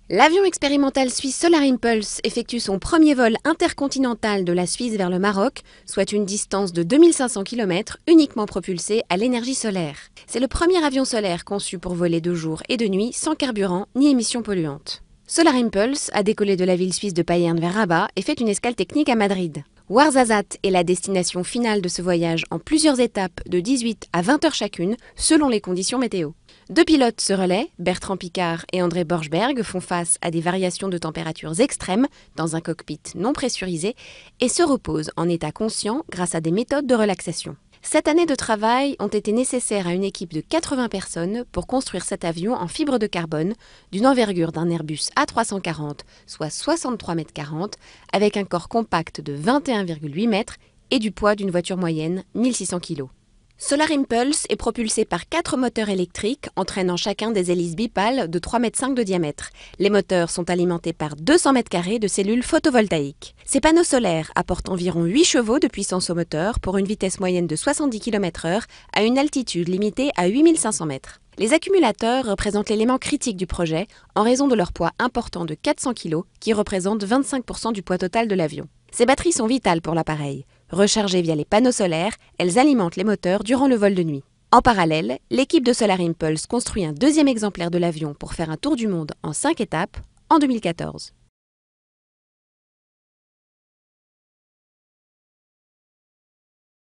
L'avion expérimental suisse Solar Impulse effectue son premier vol intercontinental de la Suisse vers le Maroc, soit une distance de 2500 km uniquement propulsé à l'énergie solaire. C'est le premier avion solaire conçu pour voler de jour et de nuit sans carburant ni émissions polluantes. Solar Impulse a décollé de la ville suisse de Payerne vers Rabat et fait une escale technique à Madrid. Ouarzazate est la destination finale de ce voyage en plusieurs étapes de 18 à 20 heures chacune, selon les conditions météo. Deux pilotes se relaient, Bertrand Piccard et André Borschberg font face à des variations de températures extrêmes dans un cockpit non pressurisé et se reposent en état conscient grâce à des méthodes de relaxation. 7 années de travail ont été nécessaires à une équipe de 80 personnes pour construire cet avion en fibre de carbone d'une envergure d'un Airbus A340, soit 63,40 m, avec un corps compact de 21,8 m et du poids d'une voiture moyenne, 1600 kg. Solar Impulse est propulsé par 4 moteurs électriques entraînant chacun des hélices bipales de 3,5 m de diamètre. Les moteurs sont alimentés par 200 m² de cellules photovoltaïques. Ces panneaux solaires apportent environ 8 chevaux de puissance au moteur pour une vitesse moyenne de 70 km/h à une altitude limitée à 8500 m. Les accumulateurs représentent l'élément critique du projet en raison de leur poids important de 400 kg qui représente 25% du poids total de l'avion. Ces batteries sont vitales pour l'appareil. Rechargées via les panneaux solaires, elles alimentent les moteurs durant le vol de nuit. En parallèle, l'équipe de Solar Impulse construit un deuxième exemplaire de l'avion pour faire un tour du monde en 5 étapes en 2014.